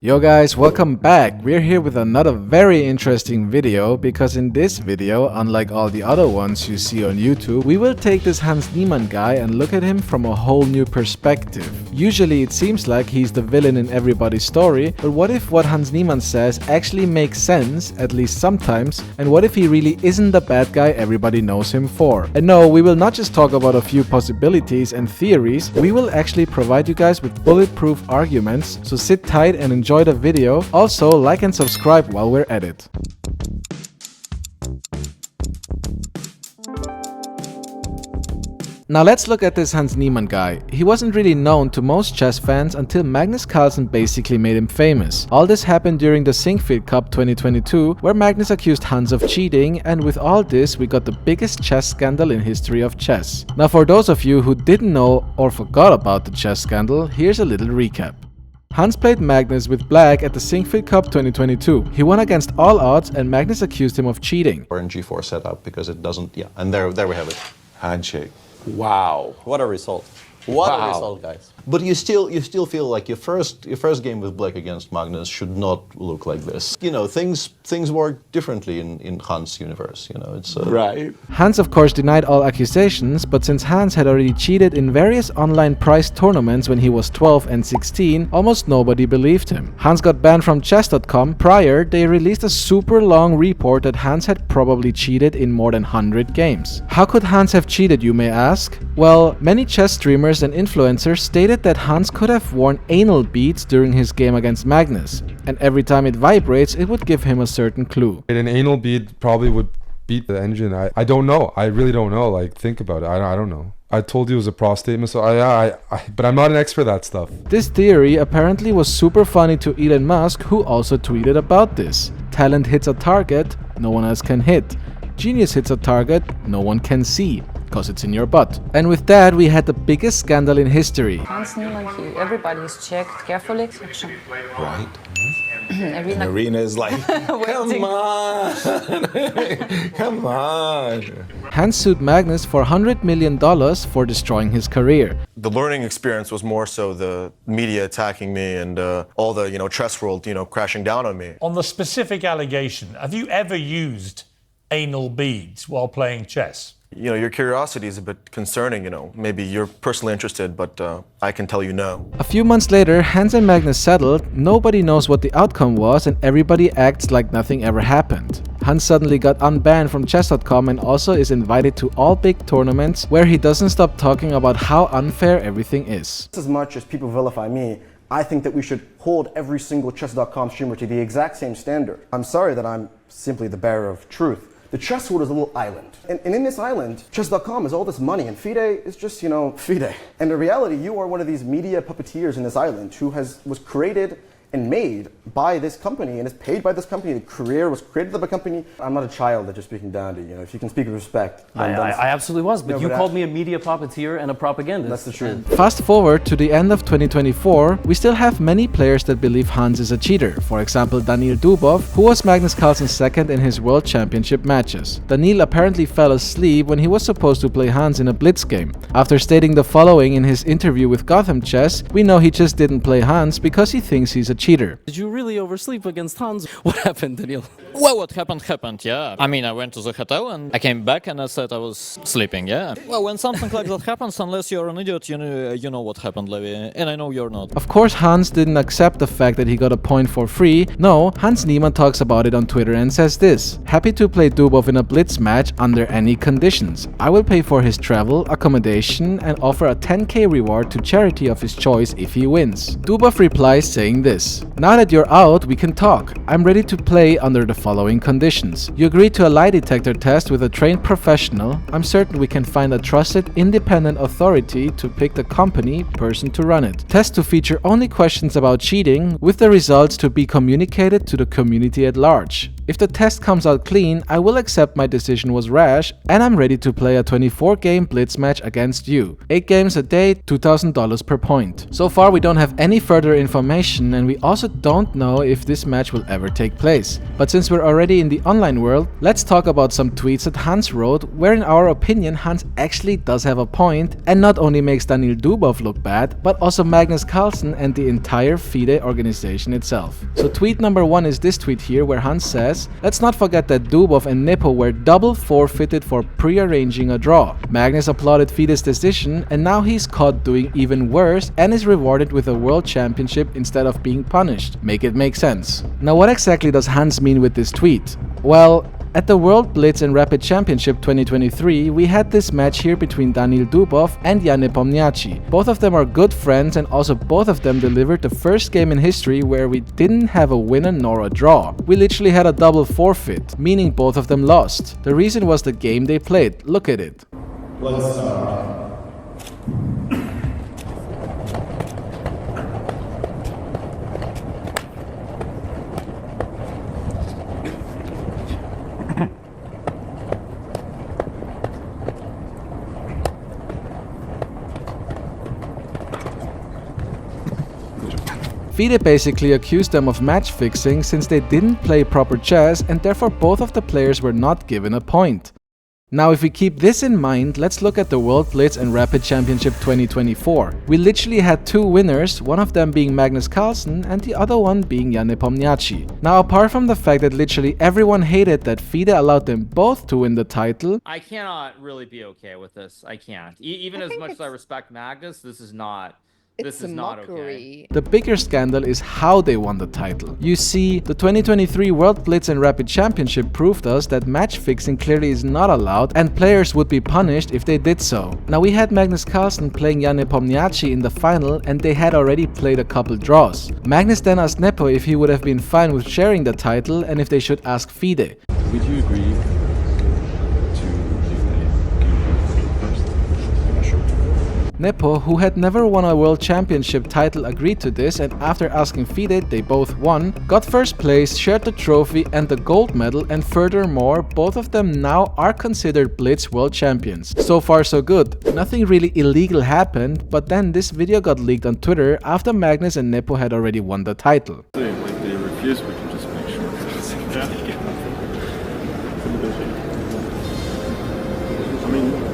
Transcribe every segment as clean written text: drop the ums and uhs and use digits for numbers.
Yo guys, welcome back. We're here with another very interesting video because in this video, unlike all the other ones you see on YouTube, we will take this Hans Niemann guy and look at him from a whole new perspective. Usually it seems like he's the villain in everybody's story, but what if what Hans Niemann says actually makes sense, at least sometimes, and what if he really isn't the bad guy everybody knows him for? And no, we will not just talk about a few possibilities and theories, we will actually provide you guys with bulletproof arguments, so sit tight and enjoy the video. Also, like and subscribe while we're at it. Now let's look at this Hans Niemann guy. He wasn't really known to most chess fans until Magnus Carlsen basically made him famous. All this happened during the Sinquefield Cup 2022, where Magnus accused Hans of cheating, and with all this we got the biggest chess scandal in history of chess. Now for those of you who didn't know or forgot about the chess scandal, here's a little recap. Hans played Magnus with black at the Sinquefield Cup 2022. He won against all odds and Magnus accused him of cheating. Or in G4 setup because it doesn't, and there we have it. Handshake. Wow. What a result. What a result, guys. But you still feel like your first game with black against Magnus should not look like this. You know, things work differently in Hans' universe, you know. It's Right. Hans of course denied all accusations, but since Hans had already cheated in various online prize tournaments when he was 12 and 16, almost nobody believed him. Hans got banned from chess.com. Prior, they released a super long report that Hans had probably cheated in more than 100 games. How could Hans have cheated, you may ask? Well, many chess streamers and influencers stated that Hans could have worn anal beads during his game against Magnus, and every time it vibrates, it would give him a certain clue. An anal bead probably would beat the engine. I don't know. I really don't know. Like, think about it. I don't know. I told you it was a prostate massage. But I'm not an expert at that stuff. This theory apparently was super funny to Elon Musk, who also tweeted about this. Talent hits a target no one else can hit. Genius hits a target no one can see, because it's in your butt. And with that, we had the biggest scandal in history. Hans Niemann, everybody is checked carefully. Right. Arena. Arena is like, come on, come on. Hans sued Magnus for $100 million for destroying his career. The learning experience was more so the media attacking me and all the chess world crashing down on me. On the specific allegation, have you ever used anal beads while playing chess? Your curiosity is a bit concerning, Maybe you're personally interested, but I can tell you no. A few months later, Hans and Magnus settled, nobody knows what the outcome was, and everybody acts like nothing ever happened. Hans suddenly got unbanned from chess.com and also is invited to all big tournaments, where he doesn't stop talking about how unfair everything is. As much as people vilify me, I think that we should hold every single chess.com streamer to the exact same standard. I'm sorry that I'm simply the bearer of truth. The chess world is a little island. And in this island, chess.com is all this money, and FIDE is just, FIDE. And in reality, you are one of these media puppeteers in this island who was created and made by this company and is paid by this company. The career was created by the company. I'm not a child that you're speaking down to. If you can speak with respect. I absolutely was, but you called me a media puppeteer and a propagandist. That's the truth. Fast forward to the end of 2024, we still have many players that believe Hans is a cheater. For example, Daniil Dubov, who was Magnus Carlsen's second in his World Championship matches. Daniil apparently fell asleep when he was supposed to play Hans in a Blitz game. After stating the following in his interview with GothamChess, we know he just didn't play Hans because he thinks he's a cheater. Did you really oversleep against Hans? What happened, Daniil? Well, what happened, yeah. I mean, I went to the hotel and I came back and I said I was sleeping, yeah. Well, when something like that happens, unless you're an idiot, you know what happened, Levi, and I know you're not. Of course, Hans didn't accept the fact that he got a point for free. No, Hans Niemann talks about it on Twitter and says this: happy to play Dubov in a Blitz match under any conditions. I will pay for his travel, accommodation, and offer a 10k reward to charity of his choice if he wins. Dubov replies saying this: now that you're out, we can talk. I'm ready to play under the following conditions. You agree to a lie detector test with a trained professional. I'm certain we can find a trusted, independent authority to pick the person to run it. Test to feature only questions about cheating, with the results to be communicated to the community at large. If the test comes out clean, I will accept my decision was rash, and I'm ready to play a 24-game Blitz match against you. 8 games a day, $2,000 per point. So far we don't have any further information, and we also don't know if this match will ever take place. But since we're already in the online world, let's talk about some tweets that Hans wrote, where in our opinion Hans actually does have a point, and not only makes Daniil Dubov look bad, but also Magnus Carlsen and the entire FIDE organization itself. So tweet number 1 is this tweet here, where Hans says, "Let's not forget that Dubov and Nepo were double forfeited for pre-arranging a draw. Magnus applauded FIDE's decision, and now he's caught doing even worse and is rewarded with a world championship instead of being punished. Make it make sense." Now what exactly does Hans mean with this tweet? Well, at the World Blitz and Rapid Championship 2023, we had this match here between Daniil Dubov and Nepomniatchi. Both of them are good friends, and also both of them delivered the first game in history where we didn't have a winner nor a draw. We literally had a double forfeit, meaning both of them lost. The reason was the game they played. Look at it. Let's start. FIDE basically accused them of match fixing since they didn't play proper chess, and therefore both of the players were not given a point. Now if we keep this in mind, let's look at the World Blitz and Rapid Championship 2024. We literally had 2 winners, one of them being Magnus Carlsen and the other one being Nepomniatchi. Now apart from the fact that literally everyone hated that FIDE allowed them both to win the title, I cannot really be okay with this. I can't. Even as much as I respect Magnus, this is not... This is not okay. The bigger scandal is how they won the title. You see, the 2023 World Blitz and Rapid Championship proved us that match fixing clearly is not allowed and players would be punished if they did so. Now we had Magnus Carlsen playing Nepomniatchi in the final, and they had already played a couple draws. Magnus then asked Nepo if he would have been fine with sharing the title and if they should ask FIDE. Would you agree Nepo, who had never won a world championship title, agreed to this, and after asking FIDE, they both won, got first place, shared the trophy and the gold medal, and furthermore, both of them now are considered Blitz world champions. So far so good. Nothing really illegal happened, but then this video got leaked on Twitter after Magnus and Nepo had already won the title. like they refuse, we can just make sure. I mean,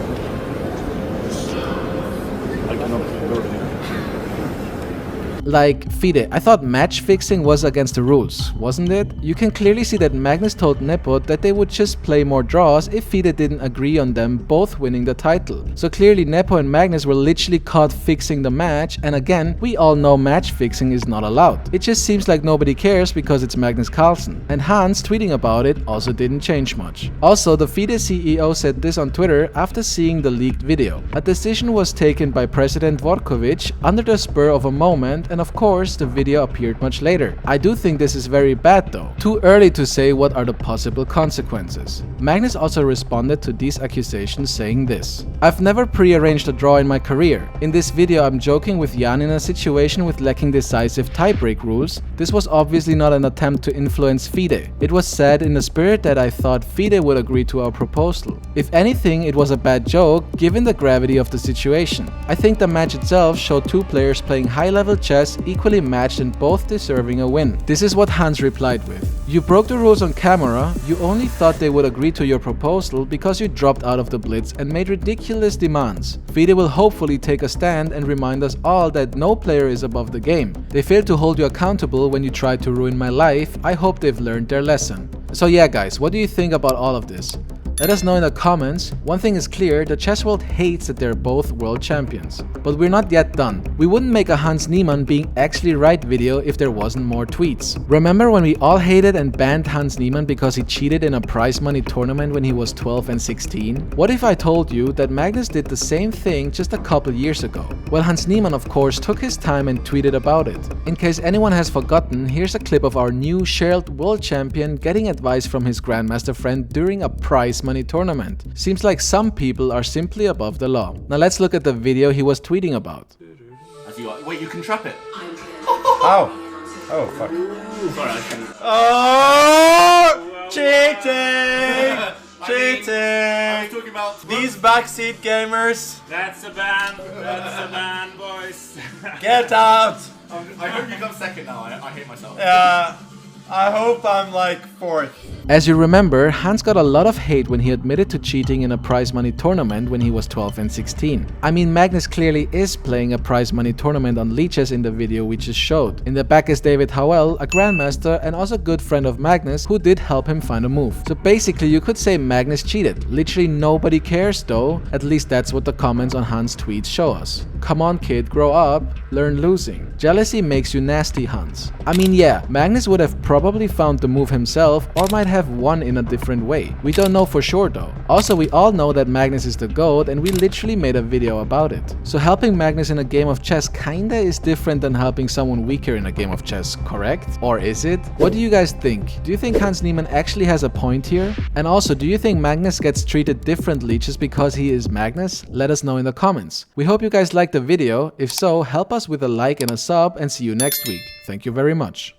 Like, FIDE, I thought match fixing was against the rules, wasn't it? You can clearly see that Magnus told Nepo that they would just play more draws if FIDE didn't agree on them both winning the title. So clearly Nepo and Magnus were literally caught fixing the match, and again, we all know match fixing is not allowed. It just seems like nobody cares because it's Magnus Carlsen. And Hans tweeting about it also didn't change much. Also, the FIDE CEO said this on Twitter after seeing the leaked video. A decision was taken by President Dvorkovich under the spur of a moment, and of course the video appeared much later. I do think this is very bad though. Too early to say what are the possible consequences. Magnus also responded to these accusations saying this: "I've never pre-arranged a draw in my career. In this video I'm joking with Jan in a situation with lacking decisive tiebreak rules. This was obviously not an attempt to influence FIDE. It was said in the spirit that I thought FIDE would agree to our proposal. If anything, it was a bad joke given the gravity of the situation. I think the match itself showed 2 players playing high-level chess equally matched and both deserving a win." This is what Hans replied with: "You broke the rules on camera. You only thought they would agree to your proposal because you dropped out of the Blitz and made ridiculous demands. FIDE will hopefully take a stand and remind us all that no player is above the game. They failed to hold you accountable when you tried to ruin my life. I hope they've learned their lesson." So yeah guys, what do you think about all of this? Let us know in the comments. One thing is clear, the chess world hates that they're both world champions. But we're not yet done. We wouldn't make a Hans Niemann being actually right video if there wasn't more tweets. Remember when we all hated and banned Hans Niemann because he cheated in a prize money tournament when he was 12 and 16? What if I told you that Magnus did the same thing just a couple years ago? Well, Hans Niemann of course took his time and tweeted about it. In case anyone has forgotten, here's a clip of our new shared world champion getting advice from his grandmaster friend during a prize money tournament. Seems like some people are simply above the law. Now let's look at the video he was tweeting about. Wait, you can trap it. Oh. Oh, fuck. Sorry, I can. Cheating! Cheating! I was talking about These backseat gamers! That's a ban! That's a ban, boys! Get out! I hope you come second now. I hate myself. Yeah, I hope I'm like 4th. As you remember, Hans got a lot of hate when he admitted to cheating in a prize money tournament when he was 12 and 16. I mean, Magnus clearly is playing a prize money tournament on Lichess in the video we just showed. In the back is David Howell, a grandmaster and also a good friend of Magnus who did help him find a move. So basically you could say Magnus cheated. Literally nobody cares though, at least that's what the comments on Hans' tweets show us. Come on kid, grow up, learn losing. Jealousy makes you nasty, Hans. I mean yeah, Magnus would have probably found the move himself or might have won in a different way. We don't know for sure though. Also, we all know that Magnus is the GOAT and we literally made a video about it. So helping Magnus in a game of chess kinda is different than helping someone weaker in a game of chess, correct? Or is it? What do you guys think? Do you think Hans Niemann actually has a point here? And also, do you think Magnus gets treated differently just because he is Magnus? Let us know in the comments. We hope you guys liked the video. If so, help us with a like and a sub and see you next week. Thank you very much.